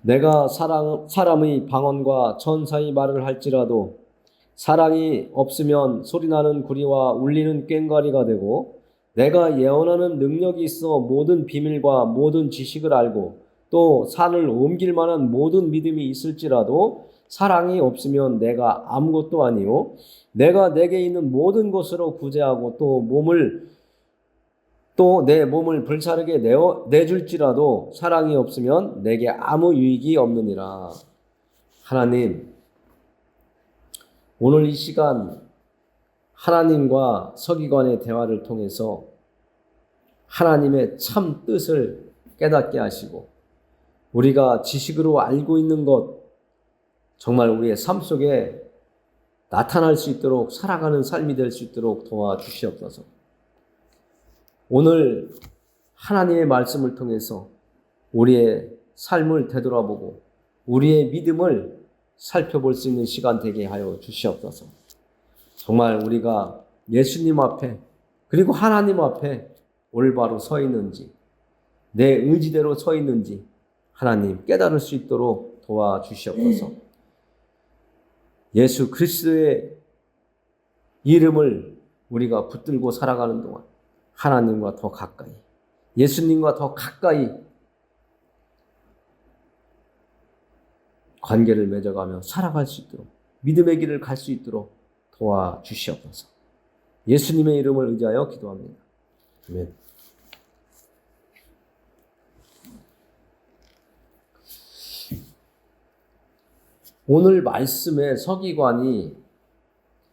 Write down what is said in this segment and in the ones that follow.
내가 사람의 방언과 천사의 말을 할지라도 사랑이 없으면 소리나는 구리와 울리는 꽹과리가 되고, 내가 예언하는 능력이 있어 모든 비밀과 모든 지식을 알고 또 산을 옮길 만한 모든 믿음이 있을지라도 사랑이 없으면 내가 아무것도 아니요 내가 내게 있는 모든 것으로 구제하고 또 내 몸을 불사르게 내줄지라도 사랑이 없으면 내게 아무 유익이 없느니라. 하나님, 오늘 이 시간 하나님과 서기관의 대화를 통해서 하나님의 참 뜻을 깨닫게 하시고, 우리가 지식으로 알고 있는 것 정말 우리의 삶 속에 나타날 수 있도록, 살아가는 삶이 될 수 있도록 도와주시옵소서. 오늘 하나님의 말씀을 통해서 우리의 삶을 되돌아보고 우리의 믿음을 살펴볼 수 있는 시간 되게 하여 주시옵소서. 정말 우리가 예수님 앞에 그리고 하나님 앞에 올바로 서 있는지, 내 의지대로 서 있는지 하나님 깨달을 수 있도록 도와주시옵소서. 예수 그리스도의 이름을 우리가 붙들고 살아가는 동안 하나님과 더 가까이, 예수님과 더 가까이 관계를 맺어가며 살아갈 수 있도록, 믿음의 길을 갈 수 있도록 도와주시옵소서. 예수님의 이름을 의지하여 기도합니다. 아멘. 오늘 말씀의 서기관이,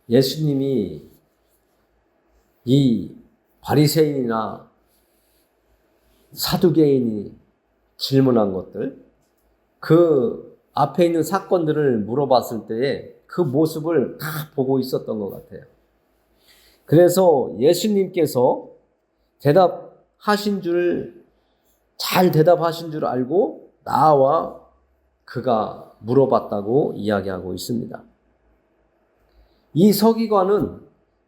예수님이 이 바리새인이나 사두개인이 질문한 것들, 그 앞에 있는 사건들을 물어봤을 때에 그 모습을 다 보고 있었던 것 같아요. 그래서 예수님께서 잘 대답하신 줄 알고 나와 그가 물어봤다고 이야기하고 있습니다. 이 서기관은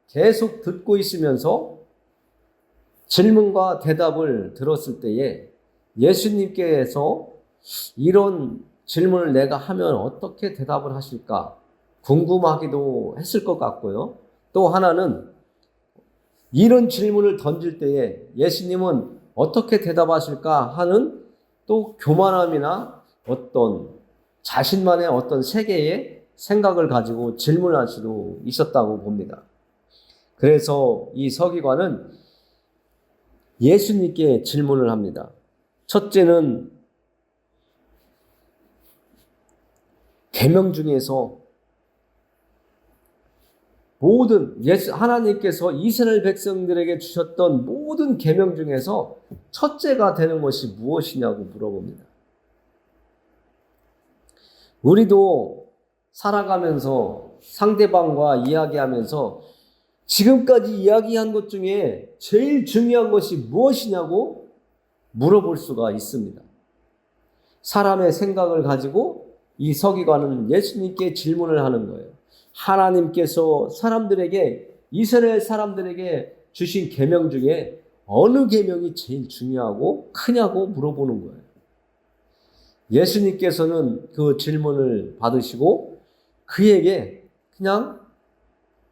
계속 듣고 있으면서 질문과 대답을 들었을 때에 예수님께서 이런 질문을 내가 하면 어떻게 대답을 하실까 궁금하기도 했을 것 같고요. 또 하나는 이런 질문을 던질 때에 예수님은 어떻게 대답하실까 하는 또 교만함이나 어떤 자신만의 어떤 세계의 생각을 가지고 질문할 수도 있었다고 봅니다. 그래서 이 서기관은 예수님께 질문을 합니다. 첫째는 계명 중에서 하나님께서 이스라엘 백성들에게 주셨던 모든 계명 중에서 첫째가 되는 것이 무엇이냐고 물어봅니다. 우리도 살아가면서 상대방과 이야기하면서 지금까지 이야기한 것 중에 제일 중요한 것이 무엇이냐고 물어볼 수가 있습니다. 사람의 생각을 가지고 이 서기관은 예수님께 질문을 하는 거예요. 하나님께서 이스라엘 사람들에게 주신 계명 중에 어느 계명이 제일 중요하고 크냐고 물어보는 거예요. 예수님께서는 그 질문을 받으시고 그에게 그냥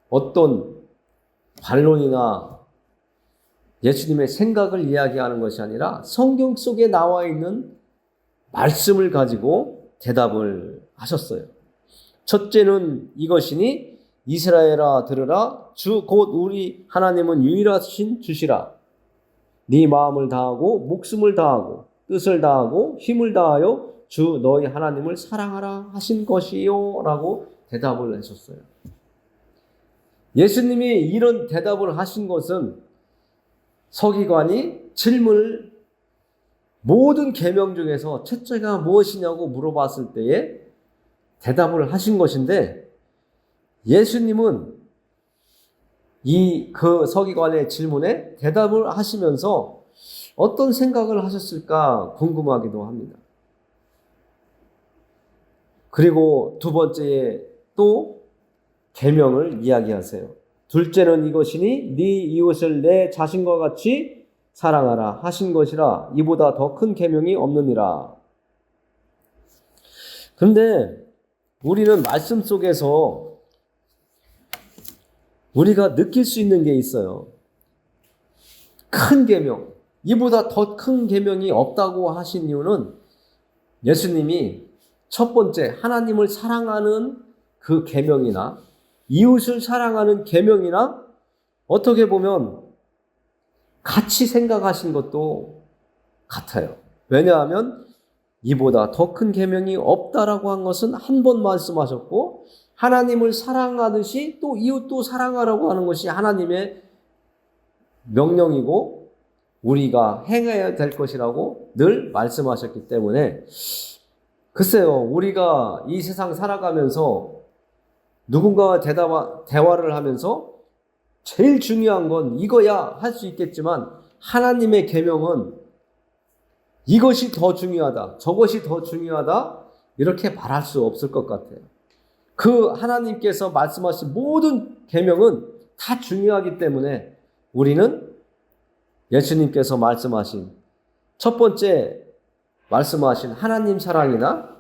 어떤 반론이나 예수님의 생각을 이야기하는 것이 아니라 성경 속에 나와 있는 말씀을 가지고 대답을 하셨어요. 첫째는 이것이니 이스라엘아 들으라. 주 곧 우리 하나님은 유일하신 주시라. 네 마음을 다하고 목숨을 다하고 뜻을 다하고 힘을 다하여 주 너희 하나님을 사랑하라 하신 것이요 라고 대답을 하셨어요. 예수님이 이런 대답을 하신 것은 서기관이 질문을 모든 계명 중에서 첫째가 무엇이냐고 물어봤을 때에 대답을 하신 것인데, 예수님은 그 서기관의 질문에 대답을 하시면서 어떤 생각을 하셨을까 궁금하기도 합니다. 그리고 두 번째에 또 계명을 이야기하세요. 둘째는 이것이니 네 이웃을 내 자신과 같이 사랑하라 하신 것이라. 이보다 더 큰 계명이 없느니라. 근데 우리는 말씀 속에서 우리가 느낄 수 있는 게 있어요. 큰 계명, 이보다 더 큰 계명이 없다고 하신 이유는 예수님이 첫 번째 하나님을 사랑하는 그 계명이나 이웃을 사랑하는 계명이나 어떻게 보면 같이 생각하신 것도 같아요. 왜냐하면 이보다 더 큰 계명이 없다라고 한 것은 한 번 말씀하셨고, 하나님을 사랑하듯이 또 이웃도 사랑하라고 하는 것이 하나님의 명령이고 우리가 행해야 될 것이라고 늘 말씀하셨기 때문에, 글쎄요, 우리가 이 세상 살아가면서 누군가와 대화를 하면서 제일 중요한 건 이거야 할 수 있겠지만, 하나님의 계명은 이것이 더 중요하다, 저것이 더 중요하다 이렇게 말할 수 없을 것 같아요. 그 하나님께서 말씀하신 모든 계명은 다 중요하기 때문에 우리는 예수님께서 말씀하신 첫 번째 말씀하신 하나님 사랑이나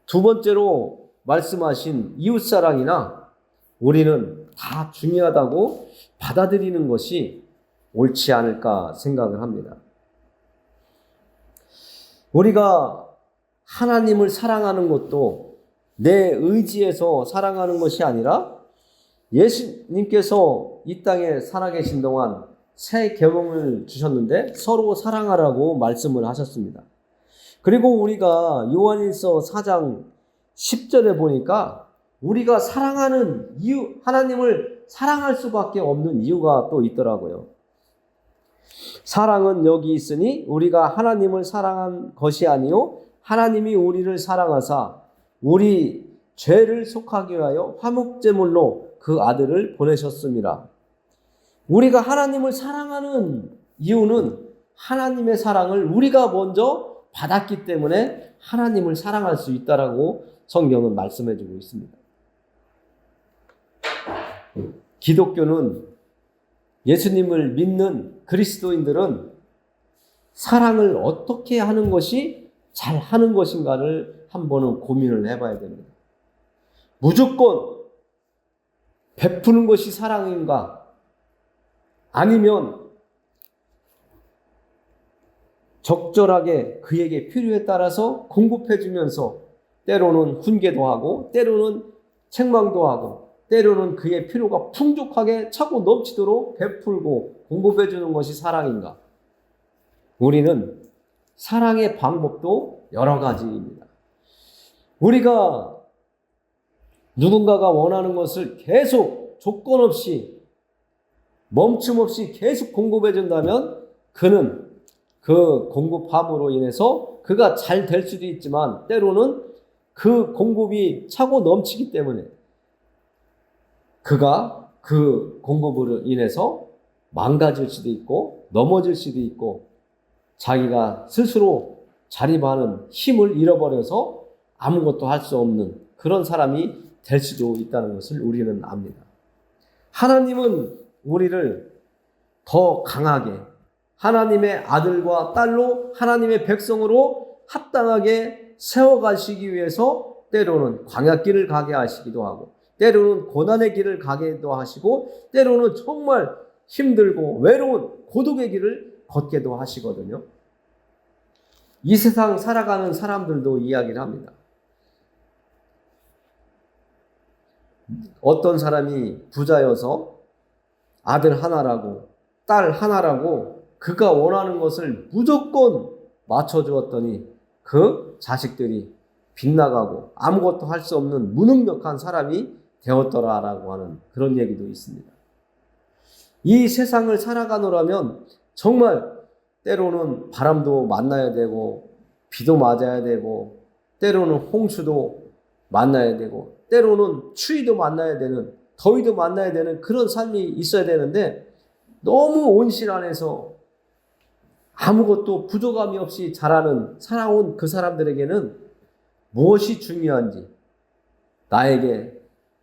두 번째로 말씀하신 이웃 사랑이나 우리는 다 중요하다고 받아들이는 것이 옳지 않을까 생각을 합니다. 우리가 하나님을 사랑하는 것도 내 의지에서 사랑하는 것이 아니라 예수님께서 이 땅에 살아계신 동안 새 계명을 주셨는데 서로 사랑하라고 말씀을 하셨습니다. 그리고 우리가 요한일서 4장 10절에 보니까 우리가 사랑하는 이유, 하나님을 사랑할 수밖에 없는 이유가 또 있더라고요. 사랑은 여기 있으니 우리가 하나님을 사랑한 것이 아니요 하나님이 우리를 사랑하사 우리 죄를 속하기 위하여 화목제물로 그 아들을 보내셨습니다. 우리가 하나님을 사랑하는 이유는 하나님의 사랑을 우리가 먼저 받았기 때문에 하나님을 사랑할 수 있다라고 성경은 말씀해 주고 있습니다. 기독교는, 예수님을 믿는 그리스도인들은 사랑을 어떻게 하는 것이 잘 하는 것인가를 한 번은 고민을 해봐야 됩니다. 무조건 베푸는 것이 사랑인가? 아니면 적절하게 그에게 필요에 따라서 공급해주면서 때로는 훈계도 하고 때로는 책망도 하고 때로는 그의 필요가 풍족하게 차고 넘치도록 베풀고 공급해주는 것이 사랑인가? 우리는 사랑의 방법도 여러 가지입니다. 우리가 누군가가 원하는 것을 계속 조건 없이 멈춤 없이 계속 공급해 준다면 그는 그 공급함으로 인해서 그가 잘 될 수도 있지만 때로는 그 공급이 차고 넘치기 때문에 그가 그 공급으로 인해서 망가질 수도 있고 넘어질 수도 있고 자기가 스스로 자립하는 힘을 잃어버려서 아무것도 할 수 없는 그런 사람이 될 수도 있다는 것을 우리는 압니다. 하나님은 우리를 더 강하게 하나님의 아들과 딸로 하나님의 백성으로 합당하게 세워가시기 위해서 때로는 광야길을 가게 하시기도 하고 때로는 고난의 길을 가게도 하시고 때로는 정말 힘들고 외로운 고독의 길을 걷게도 하시거든요. 이 세상 살아가는 사람들도 이야기를 합니다. 어떤 사람이 부자여서 아들 하나라고 딸 하나라고 그가 원하는 것을 무조건 맞춰주었더니 그 자식들이 빗나가고 아무것도 할 수 없는 무능력한 사람이 되었더라라고 하는 그런 얘기도 있습니다. 이 세상을 살아가노라면 정말 때로는 바람도 만나야 되고 비도 맞아야 되고 때로는 홍수도 만나야 되고 때로는 추위도 만나야 되는 더위도 만나야 되는 그런 삶이 있어야 되는데 너무 온실 안에서 아무것도 부족함이 없이 자라는 살아온 그 사람들에게는 무엇이 중요한지 나에게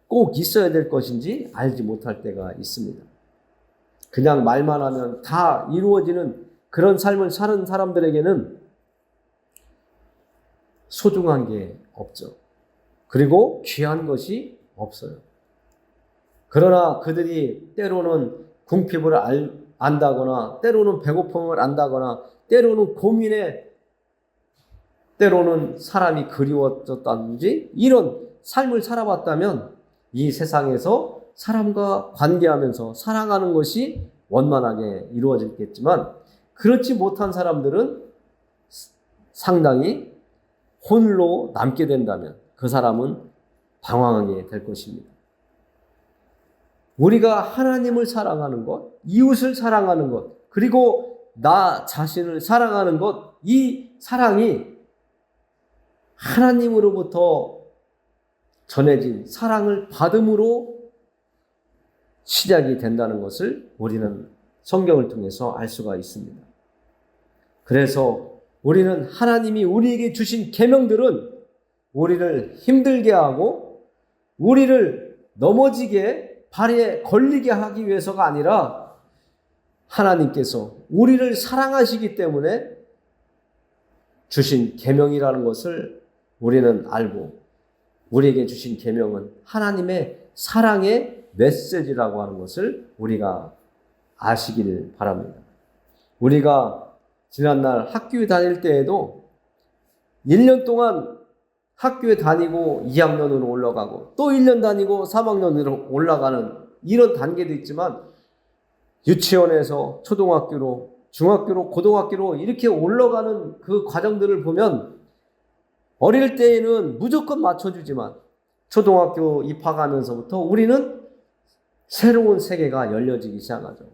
꼭 있어야 될 것인지 알지 못할 때가 있습니다. 그냥 말만 하면 다 이루어지는 그런 삶을 사는 사람들에게는 소중한 게 없죠. 그리고 귀한 것이 없어요. 그러나 그들이 때로는 궁핍을 안다거나 때로는 배고픔을 안다거나 때로는 고민에 때로는 사람이 그리워졌다든지 이런 삶을 살아봤다면 이 세상에서 사람과 관계하면서 사랑하는 것이 원만하게 이루어졌겠지만 그렇지 못한 사람들은 상당히 홀로 남게 된다면 그 사람은 방황하게 될 것입니다. 우리가 하나님을 사랑하는 것, 이웃을 사랑하는 것, 그리고 나 자신을 사랑하는 것, 이 사랑이 하나님으로부터 전해진 사랑을 받음으로 시작이 된다는 것을 우리는 성경을 통해서 알 수가 있습니다. 그래서 우리는 하나님이 우리에게 주신 계명들은 우리를 힘들게 하고 우리를 넘어지게 발에 걸리게 하기 위해서가 아니라 하나님께서 우리를 사랑하시기 때문에 주신 계명이라는 것을 우리는 알고 우리에게 주신 계명은 하나님의 사랑의 메시지라고 하는 것을 우리가 아시길 바랍니다. 우리가 지난날 학교에 다닐 때에도 1년 동안 학교에 다니고 2학년으로 올라가고 또 1년 다니고 3학년으로 올라가는 이런 단계도 있지만 유치원에서 초등학교로 중학교로 고등학교로 이렇게 올라가는 그 과정들을 보면 어릴 때에는 무조건 맞춰주지만 초등학교 입학하면서부터 우리는 새로운 세계가 열려지기 시작하죠.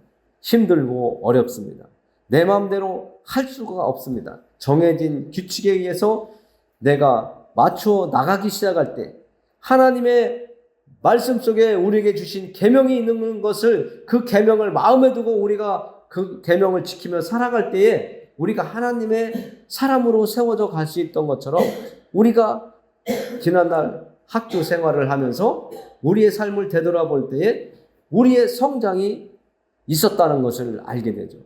힘들고 어렵습니다. 내 마음대로 할 수가 없습니다. 정해진 규칙에 의해서 내가 맞춰 나가기 시작할 때 하나님의 말씀 속에 우리에게 주신 계명이 있는 것을 그 계명을 마음에 두고 우리가 그 계명을 지키며 살아갈 때에 우리가 하나님의 사람으로 세워져 갈 수 있던 것처럼 우리가 지난날 학교 생활을 하면서 우리의 삶을 되돌아볼 때에 우리의 성장이 있었다는 것을 알게 되죠.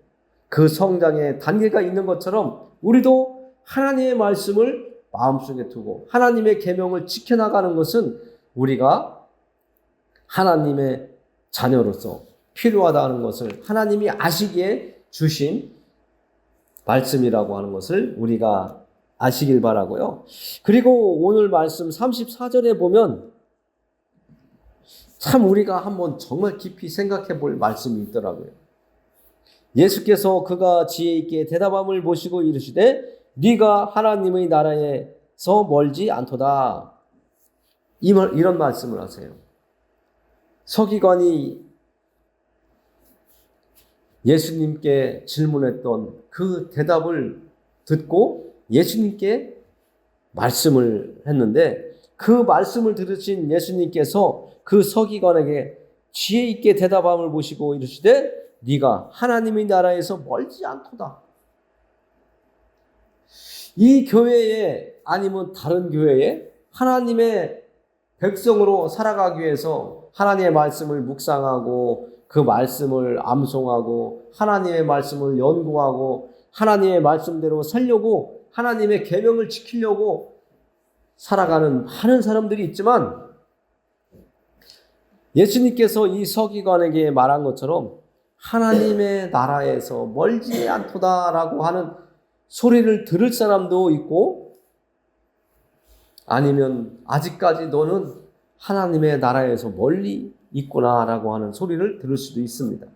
그 성장의 단계가 있는 것처럼 우리도 하나님의 말씀을 마음속에 두고 하나님의 계명을 지켜나가는 것은 우리가 하나님의 자녀로서 필요하다는 것을 하나님이 아시기에 주신 말씀이라고 하는 것을 우리가 아시길 바라고요. 그리고 오늘 말씀 34절에 보면 참 우리가 한번 정말 깊이 생각해 볼 말씀이 있더라고요. 예수께서 그가 지혜 있게 대답함을 보시고 이르시되 네가 하나님의 나라에서 멀지 않도다. 이런 말씀을 하세요. 서기관이 예수님께 질문했던 그 대답을 듣고 예수님께 말씀을 했는데 그 말씀을 들으신 예수님께서 그 서기관에게 지혜 있게 대답함을 보시고 이르시되 네가 하나님의 나라에서 멀지 않도다. 이 교회에 아니면 다른 교회에 하나님의 백성으로 살아가기 위해서 하나님의 말씀을 묵상하고 그 말씀을 암송하고 하나님의 말씀을 연구하고 하나님의 말씀대로 살려고 하나님의 계명을 지키려고 살아가는 많은 사람들이 있지만 예수님께서 이 서기관에게 말한 것처럼 하나님의 나라에서 멀지 않도다라고 하는 소리를 들을 사람도 있고 아니면 아직까지 너는 하나님의 나라에서 멀리 있구나라고 하는 소리를 들을 수도 있습니다.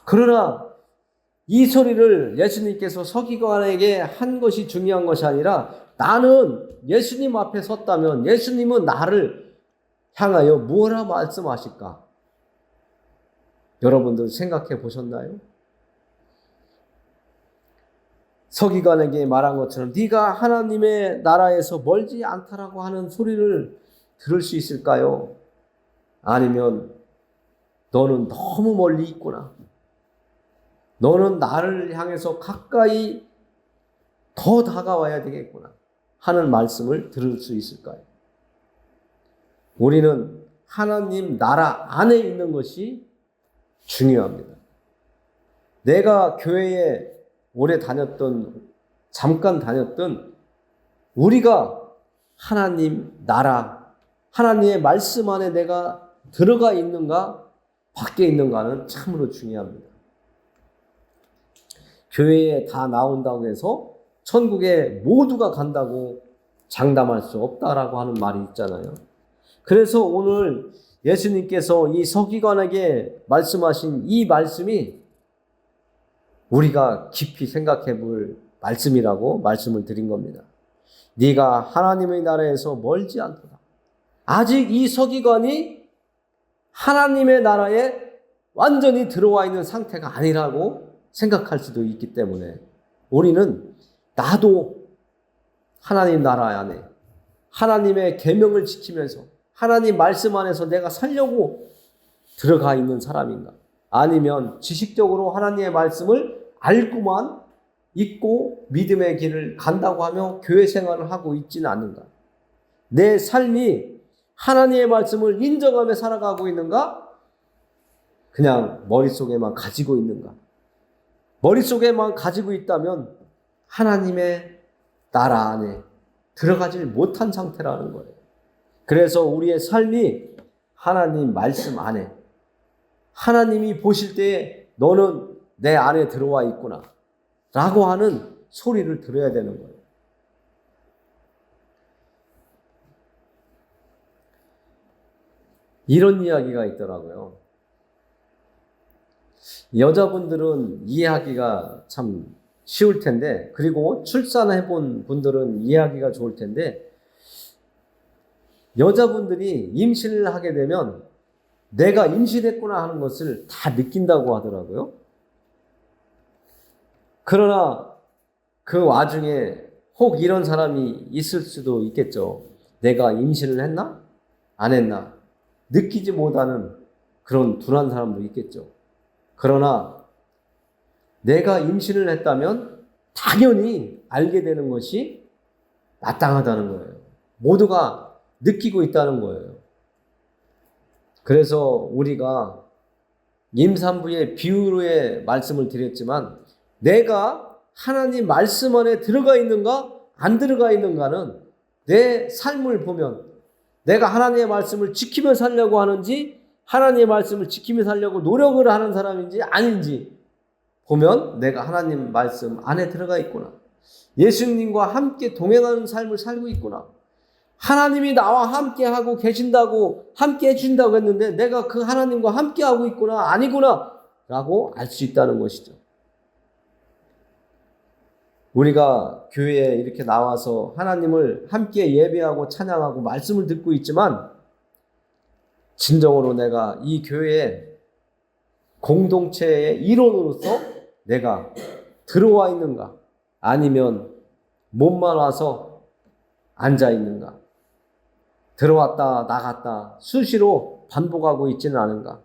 그러나 이 소리를 예수님께서 서기관에게 한 것이 중요한 것이 아니라 나는 예수님 앞에 섰다면 예수님은 나를 향하여 무엇라 말씀하실까? 여러분들 생각해 보셨나요? 서기관에게 말한 것처럼 네가 하나님의 나라에서 멀지 않다라고 하는 소리를 들을 수 있을까요? 아니면 너는 너무 멀리 있구나. 너는 나를 향해서 가까이 더 다가와야 되겠구나 하는 말씀을 들을 수 있을까요? 우리는 하나님 나라 안에 있는 것이 중요합니다. 내가 교회에 오래 다녔던 잠깐 다녔던 우리가 하나님 나라 하나님의 말씀 안에 내가 들어가 있는가, 밖에 있는가는 참으로 중요합니다. 교회에 다 나온다고 해서 천국에 모두가 간다고 장담할 수 없다라고 하는 말이 있잖아요. 그래서 오늘 예수님께서 이 서기관에게 말씀하신 이 말씀이 우리가 깊이 생각해 볼 말씀이라고 말씀을 드린 겁니다. 네가 하나님의 나라에서 멀지 않도다. 아직 이 서기관이 하나님의 나라에 완전히 들어와 있는 상태가 아니라고 생각할 수도 있기 때문에 우리는 나도 하나님 나라 안에 하나님의 계명을 지키면서 하나님 말씀 안에서 내가 살려고 들어가 있는 사람인가? 아니면 지식적으로 하나님의 말씀을 알고만 있고 믿음의 길을 간다고 하며 교회 생활을 하고 있지는 않는가? 내 삶이 하나님의 말씀을 인정하며 살아가고 있는가? 그냥 머릿속에만 가지고 있는가? 머릿속에만 가지고 있다면 하나님의 나라 안에 들어가질 못한 상태라는 거예요. 그래서 우리의 삶이 하나님 말씀 안에 하나님이 보실 때에 너는 내 안에 들어와 있구나 라고 하는 소리를 들어야 되는 거예요. 이런 이야기가 있더라고요. 여자분들은 이해하기가 참 쉬울 텐데, 그리고 출산해 본 분들은 이해하기가 좋을 텐데, 여자분들이 임신을 하게 되면 내가 임신했구나 하는 것을 다 느낀다고 하더라고요. 그러나 그 와중에 혹 이런 사람이 있을 수도 있겠죠. 내가 임신을 했나? 안 했나? 느끼지 못하는 그런 둔한 사람도 있겠죠. 그러나 내가 임신을 했다면 당연히 알게 되는 것이 마땅하다는 거예요. 모두가 느끼고 있다는 거예요. 그래서 우리가 임산부의 비유의 말씀을 드렸지만 내가 하나님 말씀 안에 들어가 있는가 안 들어가 있는가는 내 삶을 보면 내가 하나님의 말씀을 지키며 살려고 하는지 하나님의 말씀을 지키며 살려고 노력을 하는 사람인지 아닌지 보면 내가 하나님 말씀 안에 들어가 있구나. 예수님과 함께 동행하는 삶을 살고 있구나. 하나님이 나와 함께 하고 계신다고 함께 해주신다고 했는데 내가 그 하나님과 함께 하고 있구나 아니구나 라고 알 수 있다는 것이죠. 우리가 교회에 이렇게 나와서 하나님을 함께 예배하고 찬양하고 말씀을 듣고 있지만 진정으로 내가 이 교회의 공동체의 일원으로서 내가 들어와 있는가 아니면 몸만 와서 앉아 있는가 들어왔다 나갔다 수시로 반복하고 있지는 않은가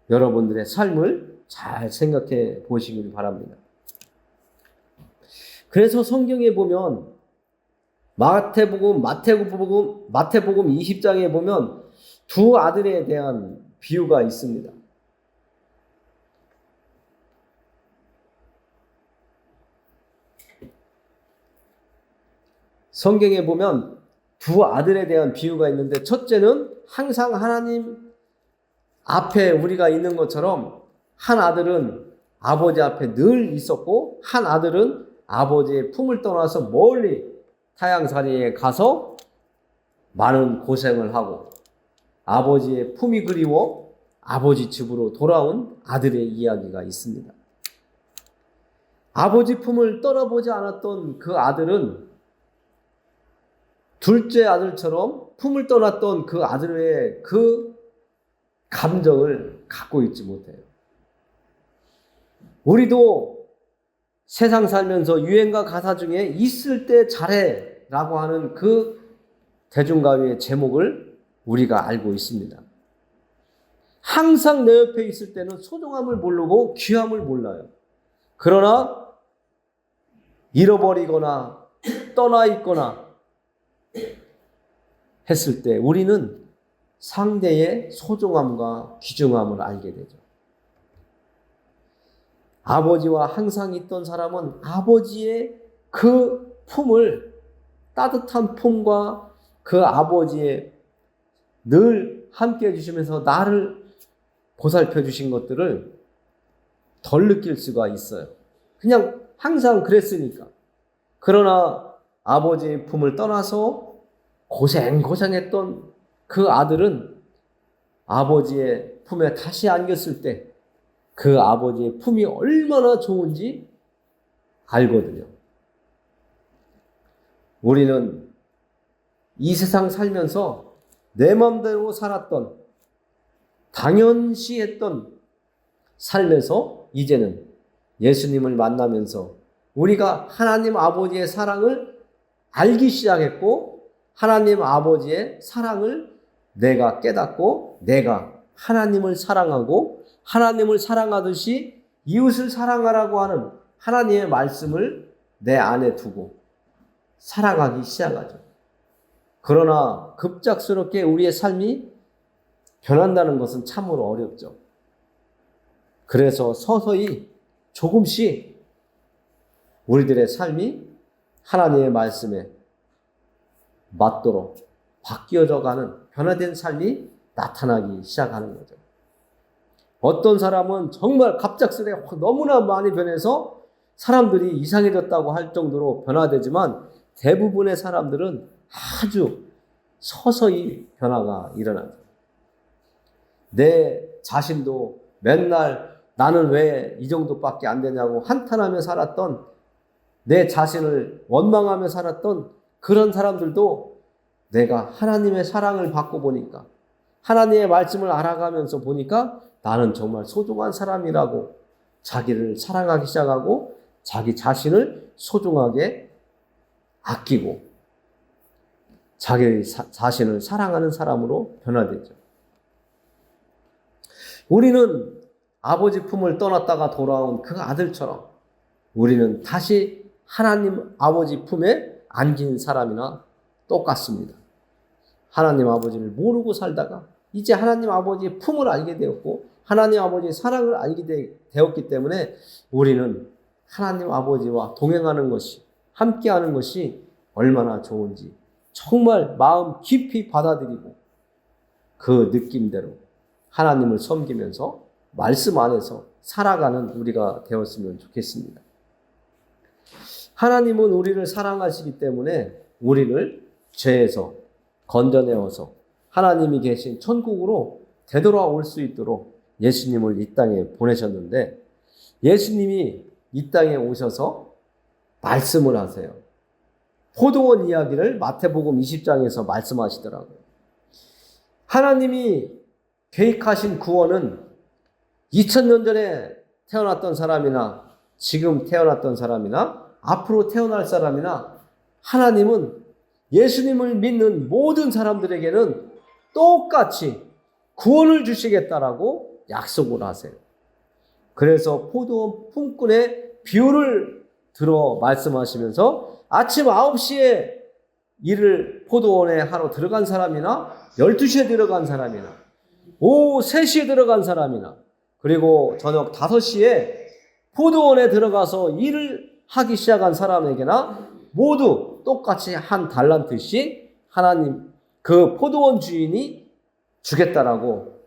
여러분들의 삶을 잘 생각해 보시길 바랍니다. 그래서 성경에 보면 마태복음 20장에 보면 두 아들에 대한 비유가 있습니다. 성경에 보면 두 아들에 대한 비유가 있는데 첫째는 항상 하나님 앞에 우리가 있는 것처럼 한 아들은 아버지 앞에 늘 있었고 한 아들은 아버지의 품을 떠나서 멀리 타향살이에 가서 많은 고생을 하고 아버지의 품이 그리워 아버지 집으로 돌아온 아들의 이야기가 있습니다. 아버지 품을 떠나보지 않았던 그 아들은 둘째 아들처럼 품을 떠났던 그 아들의 그 감정을 갖고 있지 못해요. 우리도 세상 살면서 유행가 가사 중에 있을 때 잘해 라고 하는 그 대중가요의 제목을 우리가 알고 있습니다. 항상 내 옆에 있을 때는 소중함을 모르고 귀함을 몰라요. 그러나 잃어버리거나 떠나 있거나 했을 때 우리는 상대의 소중함과 귀중함을 알게 되죠. 아버지와 항상 있던 사람은 아버지의 그 품을 따뜻한 품과 그 아버지의 늘 함께 해주시면서 나를 보살펴 주신 것들을 덜 느낄 수가 있어요. 그냥 항상 그랬으니까. 그러나 아버지의 품을 떠나서 고생했던 그 아들은 아버지의 품에 다시 안겼을 때 그 아버지의 품이 얼마나 좋은지 알거든요. 우리는 이 세상 살면서 내 마음대로 살았던, 당연시 했던 삶에서 이제는 예수님을 만나면서 우리가 하나님 아버지의 사랑을 알기 시작했고, 하나님 아버지의 사랑을 내가 깨닫고, 내가 하나님을 사랑하고, 하나님을 사랑하듯이 이웃을 사랑하라고 하는 하나님의 말씀을 내 안에 두고 사랑하기 시작하죠. 그러나 급작스럽게 우리의 삶이 변한다는 것은 참으로 어렵죠. 그래서 서서히 조금씩 우리들의 삶이 하나님의 말씀에 맞도록 바뀌어져 가는 변화된 삶이 나타나기 시작하는 거죠. 어떤 사람은 정말 갑작스레 너무나 많이 변해서 사람들이 이상해졌다고 할 정도로 변화되지만 대부분의 사람들은 아주 서서히 변화가 일어나죠. 내 자신도 맨날 나는 왜 이 정도밖에 안 되냐고 한탄하며 살았던, 내 자신을 원망하며 살았던 그런 사람들도 내가 하나님의 사랑을 받고 보니까, 하나님의 말씀을 알아가면서 보니까 나는 정말 소중한 사람이라고 자기를 사랑하기 시작하고 자기 자신을 소중하게 아끼고 자기 자신을 사랑하는 사람으로 변화되죠. 우리는 아버지 품을 떠났다가 돌아온 그 아들처럼 우리는 다시 하나님 아버지 품에 안긴 사람이나 똑같습니다. 하나님 아버지를 모르고 살다가 이제 하나님 아버지의 품을 알게 되었고 하나님 아버지의 사랑을 알게 되었기 때문에 우리는 하나님 아버지와 동행하는 것이, 함께하는 것이 얼마나 좋은지 정말 마음 깊이 받아들이고 그 느낌대로 하나님을 섬기면서 말씀 안에서 살아가는 우리가 되었으면 좋겠습니다. 하나님은 우리를 사랑하시기 때문에 우리를 죄에서 건져내어서 하나님이 계신 천국으로 되돌아올 수 있도록 예수님을 이 땅에 보내셨는데, 예수님이 이 땅에 오셔서 말씀을 하세요. 포도원 이야기를 마태복음 20장에서 말씀하시더라고요. 하나님이 계획하신 구원은 2000년 전에 태어났던 사람이나 지금 태어났던 사람이나 앞으로 태어날 사람이나 하나님은 예수님을 믿는 모든 사람들에게는 똑같이 구원을 주시겠다라고 약속을 하세요. 그래서 포도원 품꾼의 비유를 들어 말씀하시면서 아침 9시에 일을 포도원에 하러 들어간 사람이나 12시에 들어간 사람이나 오후 3시에 들어간 사람이나 그리고 저녁 5시에 포도원에 들어가서 일을 하기 시작한 사람에게나 모두 똑같이 한 달란트씩 하나님 그 포도원 주인이 주겠다라고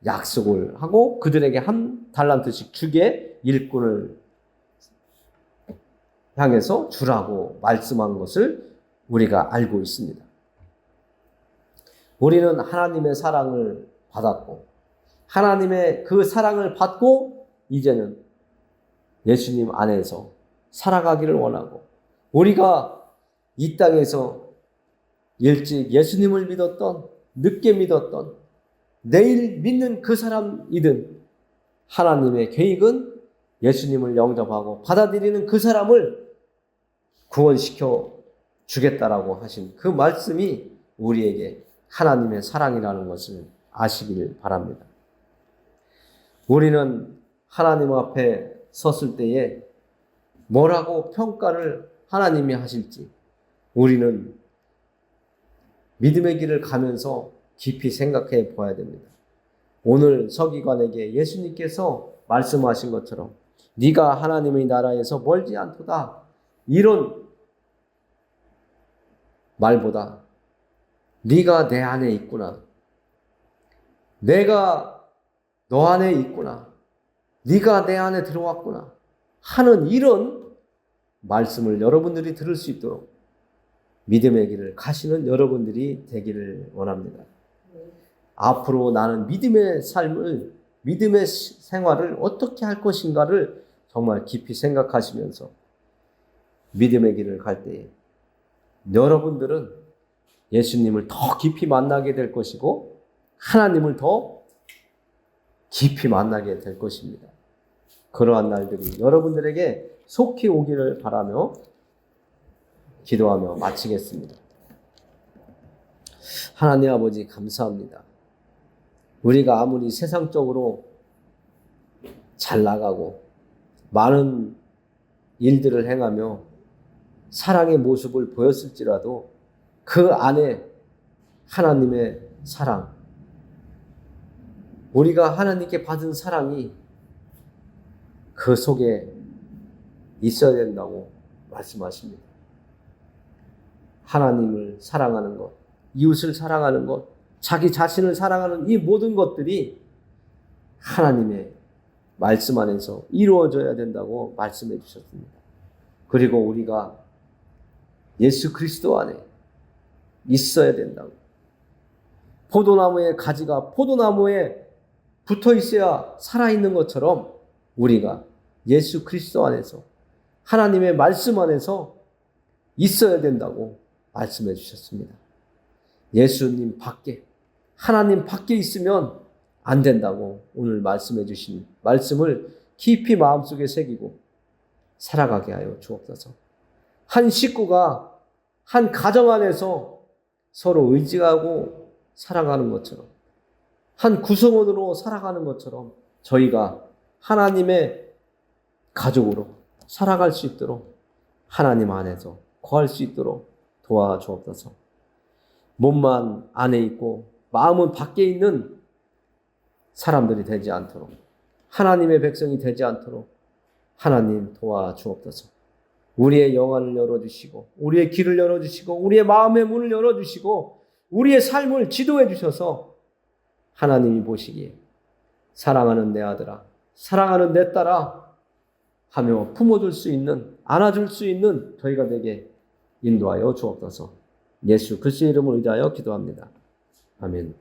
약속을 하고 그들에게 한 달란트씩 주게 일꾼을 향해서 주라고 말씀한 것을 우리가 알고 있습니다. 우리는 하나님의 사랑을 받았고 하나님의 그 사랑을 받고 이제는 예수님 안에서 살아가기를 원하고, 우리가 이 땅에서 일찍 예수님을 믿었던, 늦게 믿었던, 내일 믿는 그 사람이든 하나님의 계획은 예수님을 영접하고 받아들이는 그 사람을 구원시켜 주겠다라고 하신 그 말씀이 우리에게 하나님의 사랑이라는 것을 아시길 바랍니다. 우리는 하나님 앞에 섰을 때에 뭐라고 평가를 하나님이 하실지 우리는 믿음의 길을 가면서 깊이 생각해 보아야 됩니다. 오늘 서기관에게 예수님께서 말씀하신 것처럼 네가 하나님의 나라에서 멀지 않도다, 이런 말보다 네가 내 안에 있구나, 내가 너 안에 있구나. 네가 내 안에 들어왔구나. 하는 이런 말씀을 여러분들이 들을 수 있도록 믿음의 길을 가시는 여러분들이 되기를 원합니다. 앞으로 나는 믿음의 삶을, 믿음의 생활을 어떻게 할 것인가를 정말 깊이 생각하시면서 믿음의 길을 갈 때에 여러분들은 예수님을 더 깊이 만나게 될 것이고 하나님을 더 깊이 만나게 될 것입니다. 그러한 날들이 여러분들에게 속히 오기를 바라며 기도하며 마치겠습니다. 하나님 아버지 감사합니다. 우리가 아무리 세상적으로 잘 나가고 많은 일들을 행하며 사랑의 모습을 보였을지라도 그 안에 하나님의 사랑, 우리가 하나님께 받은 사랑이 그 속에 있어야 된다고 말씀하십니다. 하나님을 사랑하는 것, 이웃을 사랑하는 것, 자기 자신을 사랑하는 이 모든 것들이 하나님의 말씀 안에서 이루어져야 된다고 말씀해 주셨습니다. 그리고 우리가 예수 그리스도 안에 있어야 된다고. 포도나무의 가지가 포도나무에 붙어 있어야 살아있는 것처럼 우리가 예수 그리스도 안에서 하나님의 말씀 안에서 있어야 된다고 말씀해 주셨습니다. 예수님 밖에, 하나님 밖에 있으면 안 된다고 오늘 말씀해 주신 말씀을 깊이 마음속에 새기고 살아가게 하여 주옵소서. 한 식구가 한 가정 안에서 서로 의지하고 살아가는 것처럼, 한 구성원으로 살아가는 것처럼 저희가 하나님의 가족으로 살아갈 수 있도록 하나님 안에서 거할 수 있도록 도와주옵소서. 몸만 안에 있고 마음은 밖에 있는 사람들이 되지 않도록, 하나님의 백성이 되지 않도록 하나님 도와주옵소서. 우리의 영안을 열어주시고 우리의 길을 열어주시고 우리의 마음의 문을 열어주시고 우리의 삶을 지도해 주셔서 하나님이 보시기에 사랑하는 내 아들아, 사랑하는 내 딸아 하며 품어줄 수 있는, 안아줄 수 있는 저희가 되게 인도하여 주옵소서. 예수 그리스도의 이름을 의지하여 기도합니다. 아멘.